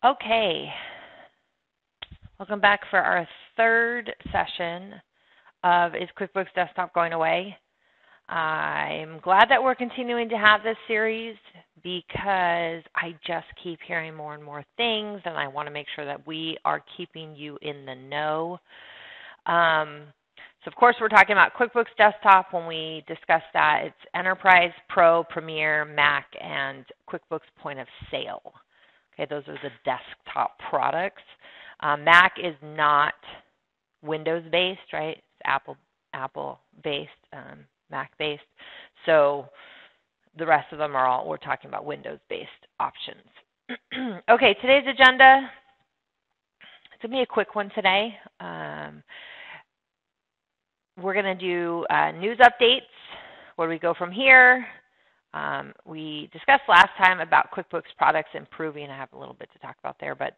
Okay, welcome back for our third session of Is QuickBooks Desktop Going Away? I'm glad that we're continuing to have this series because I just keep hearing more and more things, and I want to make sure that we are keeping you in the know. So, of course, we're talking about QuickBooks Desktop. When we discuss that, it's Enterprise, Pro, Premier, Mac, and QuickBooks Point of Sale. Okay, those are the desktop products. Mac is not Windows-based, right? It's Apple-based, Mac-based. So the rest of them are all, we're talking about Windows-based options. Okay, today's agenda, it's going to be a quick one today. We're going to do news updates, where we go from here. We discussed last time about QuickBooks products improving. I have a little bit to talk about there, but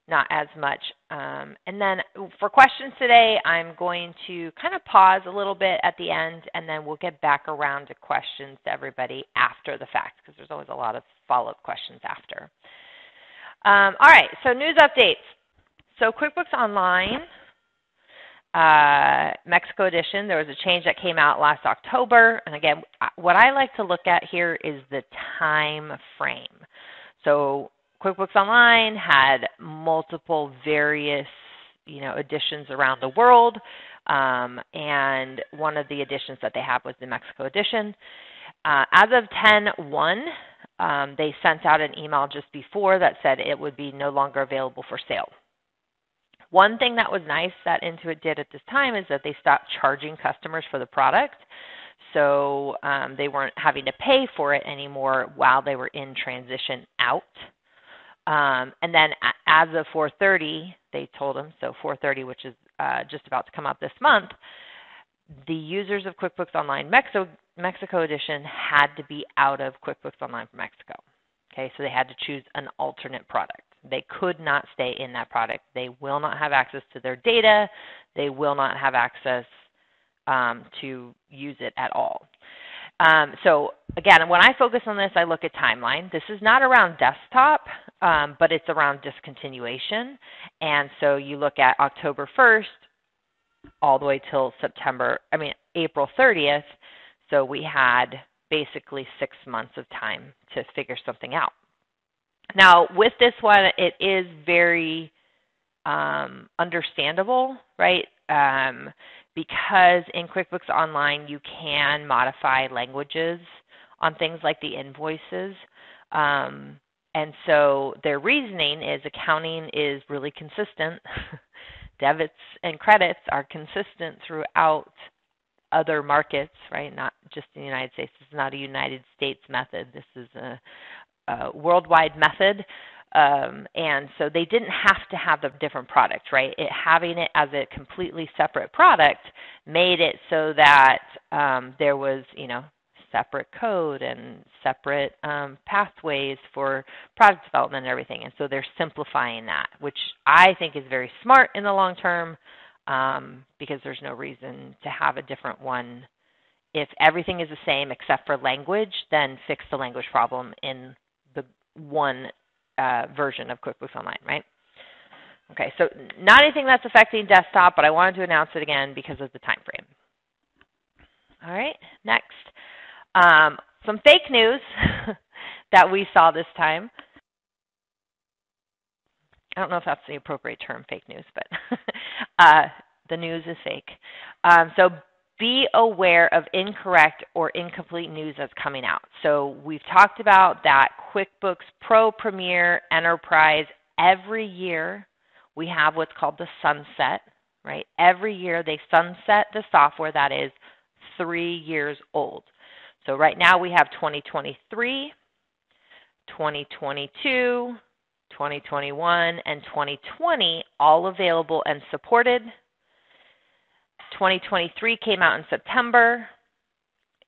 not as much. And then for questions today, I'm going to kind of pause a little bit at the end, and then we'll get back around to questions to everybody after the fact, because there's always a lot of follow-up questions after. All right, so news updates. So QuickBooks Online, Mexico edition, there was a change that came out last October. And again, what I like to look at here is the time frame. So QuickBooks Online had multiple various, editions around the world. And one of the editions that they have was the Mexico edition. As of 10/1, they sent out an email just before that said it would be no longer available for sale. One thing that was nice that Intuit did at this time is that they stopped charging customers for the product. So they weren't having to pay for it anymore while they were in transition out. And then as of 4/30, they told them, so 4/30, which is just about to come up this month, the users of QuickBooks Online Mexico Edition had to be out of QuickBooks Online for Mexico. Okay, so they had to choose an alternate product. They could not stay in that product. They will not have access to their data. They will not have access to use it at all. So again, when I focus on this, I look at timeline. This is not around desktop, but it's around discontinuation. And so you look at October 1st all the way till April 30th. So we had basically 6 months of time to figure something out. Now, with this one, it is very understandable, right? Because in QuickBooks Online, you can modify languages on things like the invoices. And so their reasoning is accounting is really consistent. Debits and credits are consistent throughout other markets, right? Not just in the United States. This is not a United States method. This is a worldwide method. And so they didn't have to have the different product, right? Having it as a completely separate product made it so that there was, separate code and separate pathways for product development and everything. And so they're simplifying that, which I think is very smart in the long term, because there's no reason to have a different one. If everything is the same except for language, then fix the language problem in the one version of QuickBooks Online, right? Okay, so not anything that's affecting desktop, but I wanted to announce it again because of the time frame. All right, next. Some fake news that we saw this time. I don't know if that's the appropriate term, fake news, but the news is fake. So be aware of incorrect or incomplete news that's coming out. So we've talked about that QuickBooks Pro, Premier, Enterprise, every year we have what's called the sunset, right? Every year they sunset the software that is 3 years old. So right now we have 2023, 2022, 2021, and 2020 all available and supported. 2023 came out in September.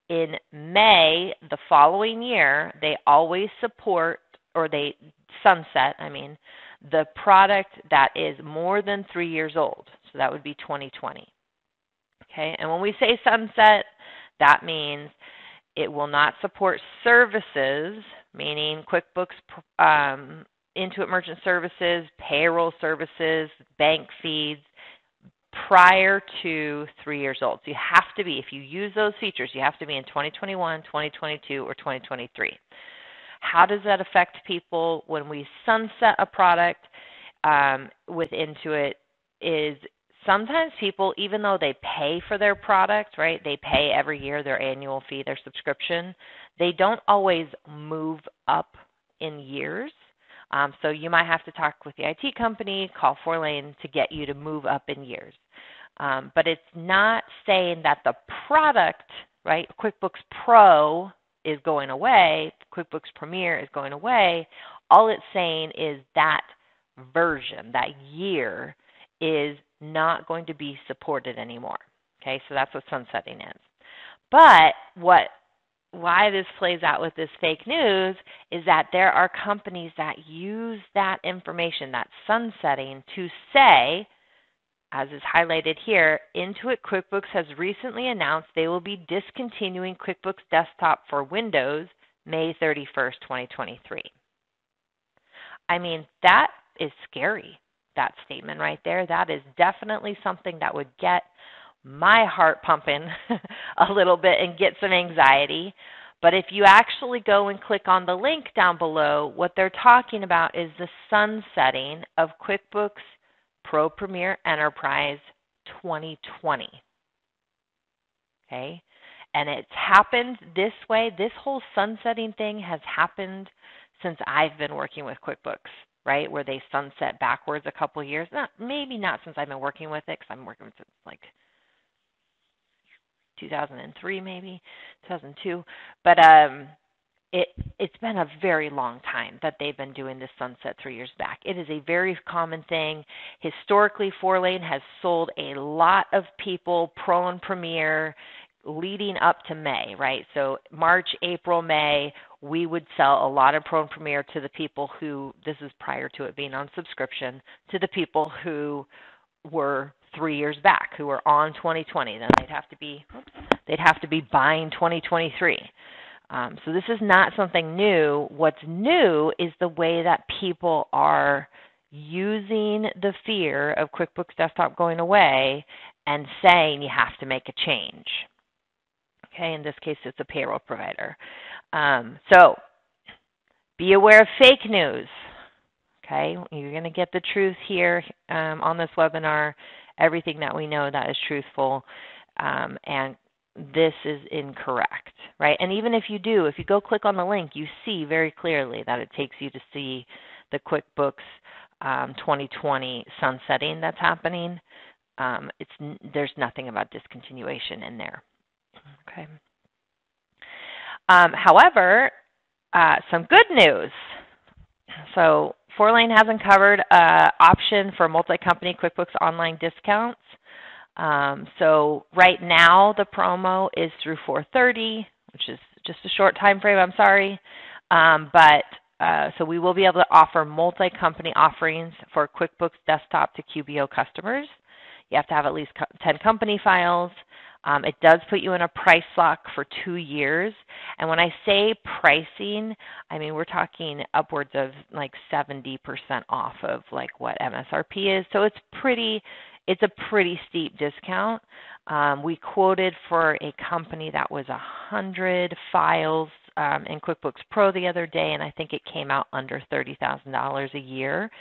In May, the following year, they always support, or they sunset, the product that is more than 3 years old. So that would be 2020. Okay, and when we say sunset, that means it will not support services, meaning QuickBooks Intuit Merchant Services, payroll services, bank feeds, prior to 3 years old. So you have to be, if you use those features, you have to be in 2021, 2022, or 2023. How does that affect people when we sunset a product with Intuit is sometimes people, even though they pay for their product, right, they pay every year their annual fee, their subscription, they don't always move up in years. So you might have to talk with the IT company, call Fourlane to get you to move up in years. But it's not saying that the product, right, QuickBooks Pro is going away, QuickBooks Premier is going away. All it's saying is that version, that year, is not going to be supported anymore. Okay, so that's what sunsetting is. But why this plays out with this fake news is that there are companies that use that information, that sunsetting, to say, as is highlighted here, Intuit QuickBooks has recently announced they will be discontinuing QuickBooks Desktop for Windows May 31st, 2023. I mean, that is scary, that statement right there. That is definitely something that would get my heart pumping a little bit and get some anxiety. But if you actually go and click on the link down below, what they're talking about is the sunsetting of QuickBooks Pro Premier Enterprise 2020. Okay? And it's happened this way. This whole sunsetting thing has happened since I've been working with QuickBooks, right, where they sunset backwards a couple of years. Maybe not since I've been working with it, because I'm working with it like 2003 maybe, 2002. But it's been a very long time that they've been doing this sunset 3 years back. It is a very common thing. Historically, Fourlane has sold a lot of people Pro and Premier leading up to May, right? So March, April, May, we would sell a lot of Pro and Premier to the people who, this is prior to it being on subscription, to the people who were 3 years back, who were on 2020. Then they'd have to be buying 2023. So this is not something new. What's new is the way that people are using the fear of QuickBooks Desktop going away and saying you have to make a change. Okay, in this case, it's a payroll provider. So be aware of fake news. Okay, you're going to get the truth here on this webinar, everything that we know that is truthful, and this is incorrect, right? And even if you go click on the link, you see very clearly that it takes you to see the QuickBooks 2020 sunsetting that's happening. There's nothing about discontinuation in there. Okay. However, some good news. So Fourlane has uncovered an option for multi-company QuickBooks online discounts. So right now the promo is through 4/30, which is just a short time frame, I'm sorry. So we will be able to offer multi-company offerings for QuickBooks Desktop to QBO customers. You have to have at least 10 company files. It does put you in a price lock for 2 years. And when I say pricing, I mean we're talking upwards of like 70% off of like what MSRP is. So it's a pretty steep discount. We quoted for a company that was 100 files in QuickBooks Pro the other day, and I think it came out under $30,000 a year,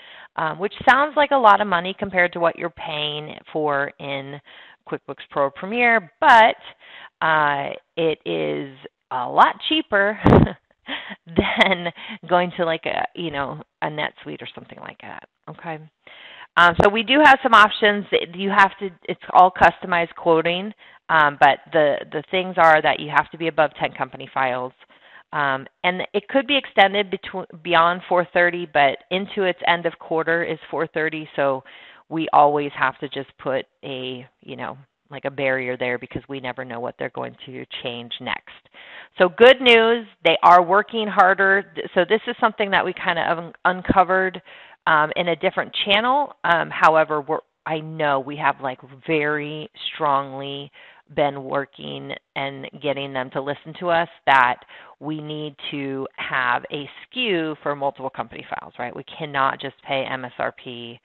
which sounds like a lot of money compared to what you're paying for in QuickBooks Pro Premier, but it is a lot cheaper than going to like a NetSuite or something like that. Okay. So we do have some options. It's all customized quoting, but the things are that you have to be above 10 company files. And it could be extended beyond 4/30, but Intuit's end of quarter is 4/30, so we always have to just put like a barrier there because we never know what they're going to change next. So good news, they are working harder. So this is something that we kind of uncovered in a different channel. However, I know we have like very strongly been working and getting them to listen to us that we need to have a SKU for multiple company files, right? We cannot just pay MSRP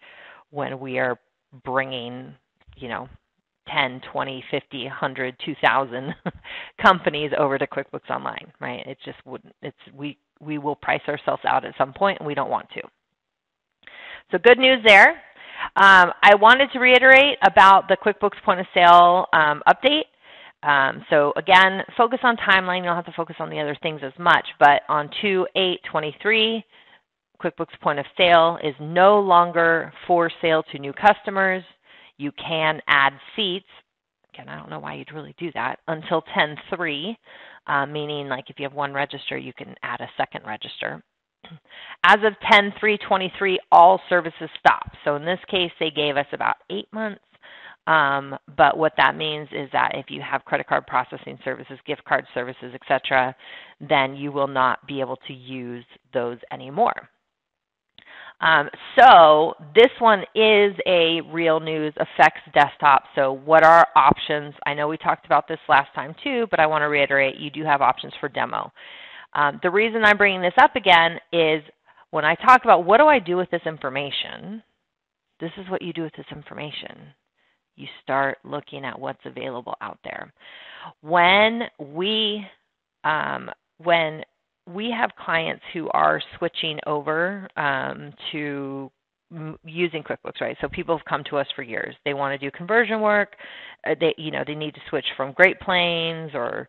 when we are bringing, 10, 20, 50, 100, 2,000 companies over to QuickBooks Online, right? It just wouldn't. We will price ourselves out at some point, and we don't want to. So good news there. I wanted to reiterate about the QuickBooks Point of Sale update. So again, focus on timeline. You don't have to focus on the other things as much, but on 2/8/23, QuickBooks Point of Sale is no longer for sale to new customers. You can add seats. Again, I don't know why you'd really do that until 10/3, meaning like if you have one register, you can add a second register. As of 10/3/23, all services stop. So in this case, they gave us about 8 months. But what that means is that if you have credit card processing services, gift card services, etc., then you will not be able to use those anymore. So this one is a real news effects desktop. So what are options? I know we talked about this last time too, but I want to reiterate, you do have options for demo. The reason I'm bringing this up again is when I talk about what do I do with this information, this is what you do with this information. You start looking at what's available out there. When we have clients who are switching over to using QuickBooks, right? So people have come to us for years. They want to do conversion work. They need to switch from Great Plains or,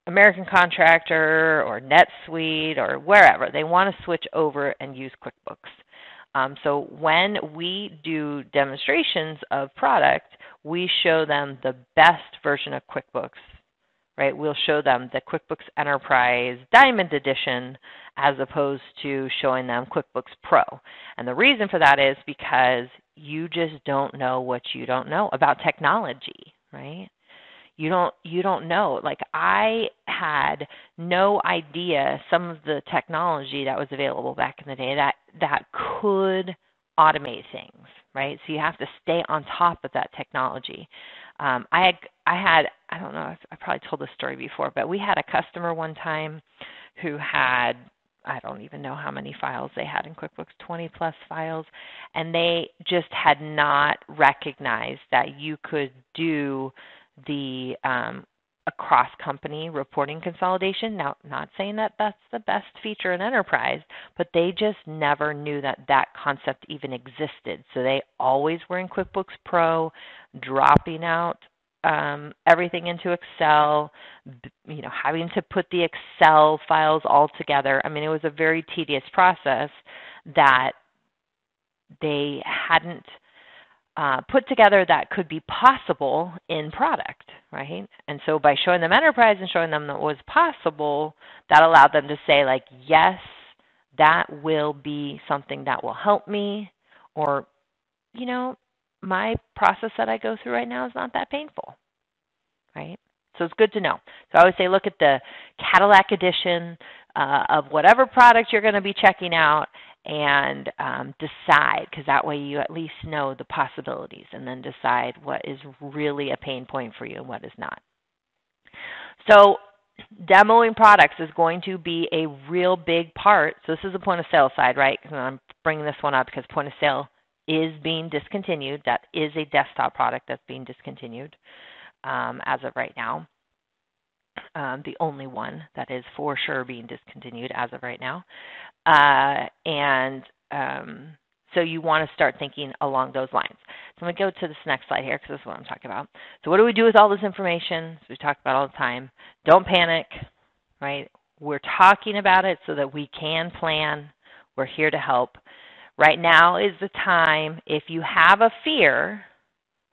American Contractor or NetSuite or wherever. They want to switch over and use QuickBooks. So when we do demonstrations of product, we show them the best version of QuickBooks, right? We'll show them the QuickBooks Enterprise Diamond Edition as opposed to showing them QuickBooks Pro. And the reason for that is because you just don't know what you don't know about technology, right? You don't know. Like I had no idea some of the technology that was available back in the day that could automate things, right? So you have to stay on top of that technology. I don't know if I probably told this story before, but we had a customer one time who had, I don't even know how many files they had in QuickBooks, 20 plus files, and they just had not recognized that you could do the cross-company reporting consolidation. Now, not saying that that's the best feature in Enterprise, but they just never knew that that concept even existed. So they always were in QuickBooks Pro, dropping out everything into Excel, having to put the Excel files all together. I mean, it was a very tedious process that they hadn't put together that could be possible in product, right? And so by showing them Enterprise and showing them that it was possible, that allowed them to say like, yes, that will be something that will help me, or, my process that I go through right now is not that painful, right? So it's good to know. So I always say look at the Cadillac edition of whatever product you're going to be checking out and decide, because that way you at least know the possibilities, and then decide what is really a pain point for you and what is not. So demoing products is going to be a real big part. So this is the point of sale side, right? I'm bringing this one up because point of sale is being discontinued. That is a desktop product that's being discontinued as of right now. The only one that is for sure being discontinued as of right now. So you want to start thinking along those lines. So I'm going to go to this next slide here because this is what I'm talking about. So what do we do with all this information? So we talk about all the time. Don't panic, right? We're talking about it so that we can plan. We're here to help. Right now is the time, if you have a fear,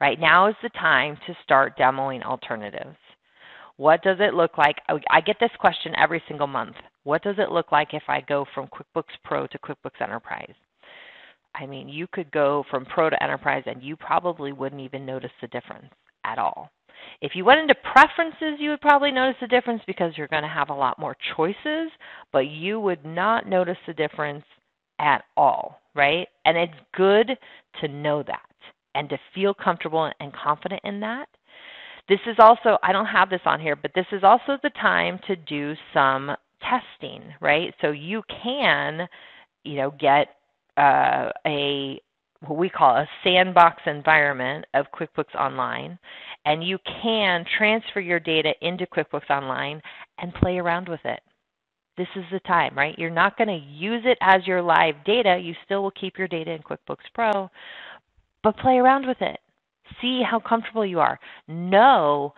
right now is the time to start demoing alternatives. What does it look like? I get this question every single month. What does it look like if I go from QuickBooks Pro to QuickBooks Enterprise? I mean, you could go from Pro to Enterprise and you probably wouldn't even notice the difference at all. If you went into preferences, you would probably notice the difference because you're going to have a lot more choices, but you would not notice the difference at all, right? And it's good to know that and to feel comfortable and confident in that, This is also, I don't have this on here, but this is also the time to do some testing, right? So you can, get what we call a sandbox environment of QuickBooks Online, and you can transfer your data into QuickBooks Online and play around with it. This is the time, right? You're not going to use it as your live data. You still will keep your data in QuickBooks Pro, but play around with it. See how comfortable you are. Know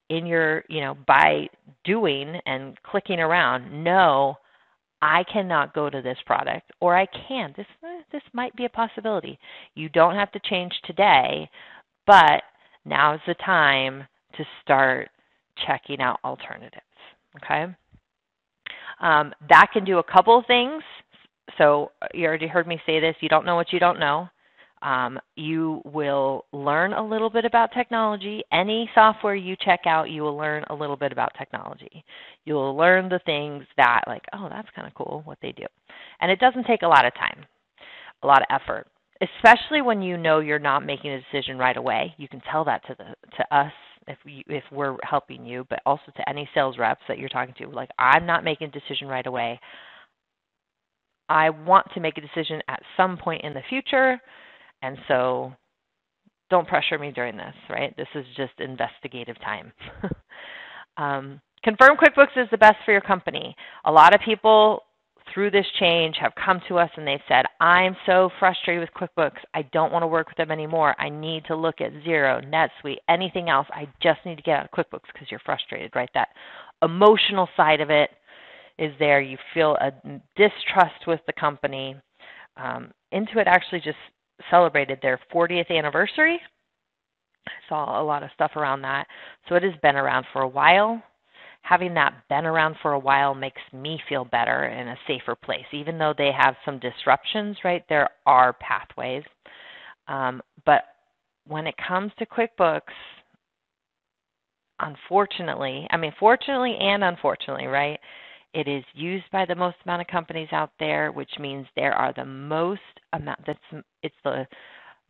in your, by doing and clicking around, know I cannot go to this product, or I can. This might be a possibility. You don't have to change today, but now is the time to start checking out alternatives, okay? That can do a couple of things. So you already heard me say this. You don't know what you don't know. You will learn a little bit about technology. Any software you check out, you will learn a little bit about technology. You will learn the things that, like, oh, that's kind of cool what they do. And it doesn't take a lot of time, a lot of effort, especially when you know you're not making a decision right away. You can tell that to us if we're helping you, but also to any sales reps that you're talking to. Like, I'm not making a decision right away. I want to make a decision at some point in the future. And so don't pressure me during this, right? This is just investigative time. Confirm QuickBooks is the best for your company. A lot of people through this change have come to us and they've said, I'm so frustrated with QuickBooks. I don't want to work with them anymore. I need to look at Xero, NetSuite, anything else. I just need to get out of QuickBooks because you're frustrated, right? That emotional side of it is there. You feel a distrust with the company. Intuit actually just celebrated their 40th anniversary. I saw a lot of stuff around that. So it has been around for a while. Having that been around for a while makes me feel better in a safer place. Even though they have some disruptions, right, there are pathways. But when it comes to QuickBooks, fortunately and unfortunately, right, it is used by the most amount of companies out there, which means there are the most amount. It's the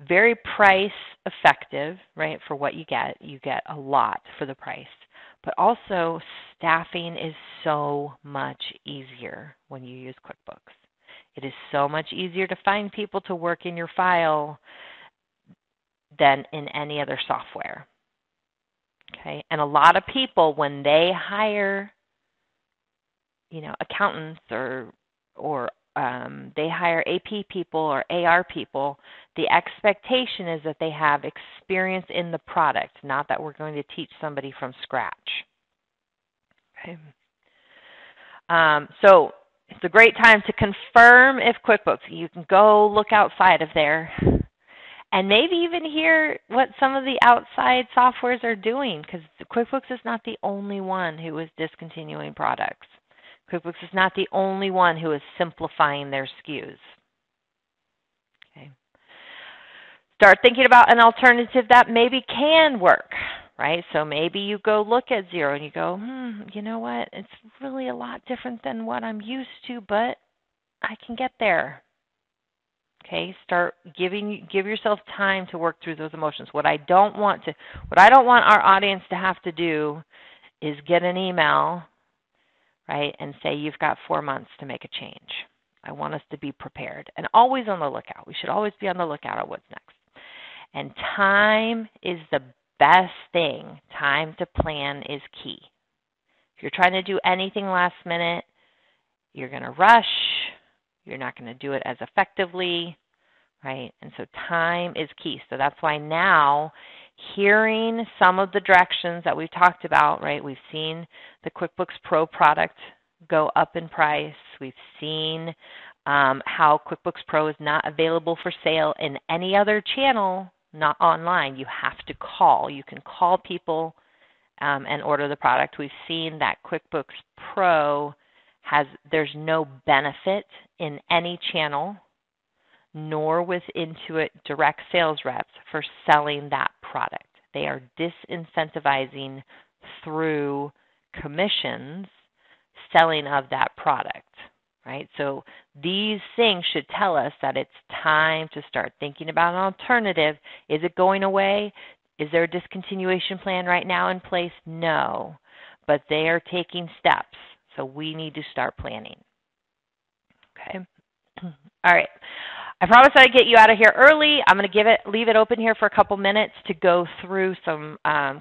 very price effective, right, for what you get. You get a lot for the price. But also, staffing is so much easier when you use QuickBooks. It is so much easier to find people to work in your file than in any other software. Okay, and a lot of people, when they hire accountants or they hire AP people or AR people, the expectation is that they have experience in the product, not that we're going to teach somebody from scratch. Okay. So it's a great time to confirm if QuickBooks. You can go look outside of there and maybe even hear what some of the outside softwares are doing, because QuickBooks is not the only one who is discontinuing products. QuickBooks is not the only one who is simplifying their SKUs. Okay. Start thinking about an alternative that maybe can work, right? So maybe you go look at Xero and you go, you know what? It's really a lot different than what I'm used to, but I can get there. Okay, give yourself time to work through those emotions. What I don't want our audience to have to do is get an email, right, and say you've got 4 months to make a change. I want us to be prepared and always on the lookout. We should always be on the lookout at what's next. And time is the best thing. Time to plan is key. If you're trying to do anything last minute, you're going to rush. You're not going to do it as effectively, right? And so time is key. So that's why now, hearing some of the directions that we've talked about, right? We've seen the QuickBooks Pro product go up in price. We've seen how QuickBooks Pro is not available for sale in any other channel, not online. You have to call. You can call people and order the product. We've seen that QuickBooks Pro there's no benefit in any channel, nor with Intuit direct sales reps for selling that product. They are disincentivizing through commissions selling of that product, right? So these things should tell us that it's time to start thinking about an alternative. Is it going away? Is there a discontinuation plan right now in place? No, but they are taking steps, so we need to start planning. Okay. All right. I promised I'd get you out of here early. I'm going to leave it open here for a couple minutes to go through some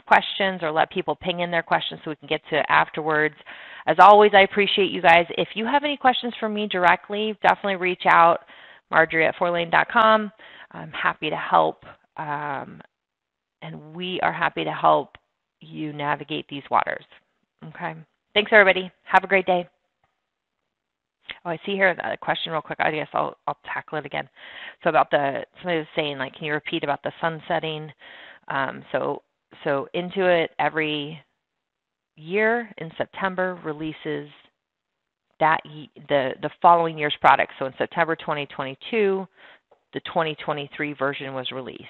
questions or let people ping in their questions so we can get to it afterwards. As always, I appreciate you guys. If you have any questions for me directly, definitely reach out, Marjorie@Fourlane.com. I'm happy to help, and we are happy to help you navigate these waters. Okay. Thanks, everybody. Have a great day. Oh, I see here a question real quick. I guess I'll tackle it again. So about somebody was saying, like, can you repeat about the sunsetting? So Intuit every year in September releases the following year's product. So in September 2022, the 2023 version was released.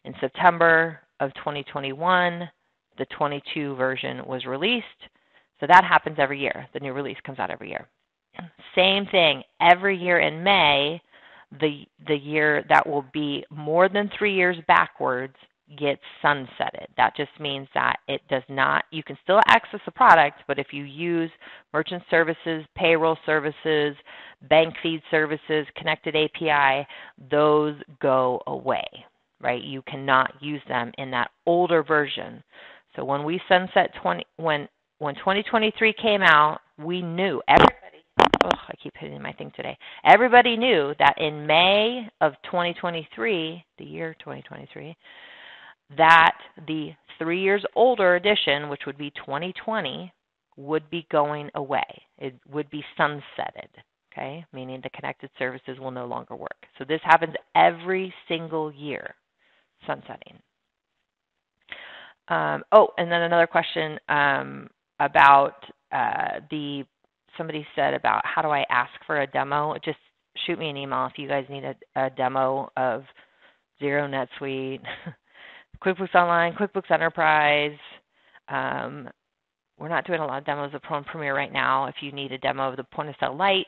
In September of 2021, the 22 version was released. So that happens every year. The new release comes out every year. Same thing, every year in May, the year that will be more than 3 years backwards gets sunsetted. That just means that it does not, you can still access the product, but if you use merchant services, payroll services, bank feed services, connected API, those go away, right? You cannot use them in that older version. So when we sunset when 2023 came out, we knew, I keep hitting my thing today. Everybody knew that in May of 2023, the year 2023, that the 3 years older edition, which would be 2020, would be going away. It would be sunsetted, okay? Meaning the connected services will no longer work. So this happens every single year, sunsetting. And then another question about somebody said about how do I ask for a demo. Just shoot me an email if you guys need a demo of Xero, NetSuite, QuickBooks Online, QuickBooks Enterprise. We're not doing a lot of demos of Pro and Premier right now. If you need a demo of the Point of Sale Lite,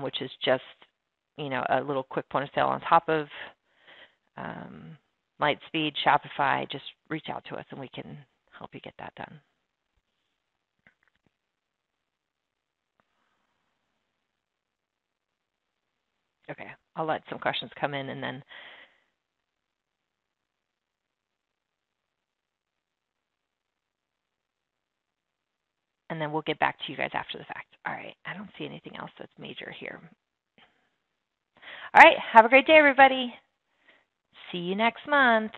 which is just, a little quick point of sale on top of Lightspeed, Shopify, just reach out to us and we can help you get that done. Okay, I'll let some questions come in and then we'll get back to you guys after the fact. All right, I don't see anything else that's major here. All right, have a great day, everybody. See you next month.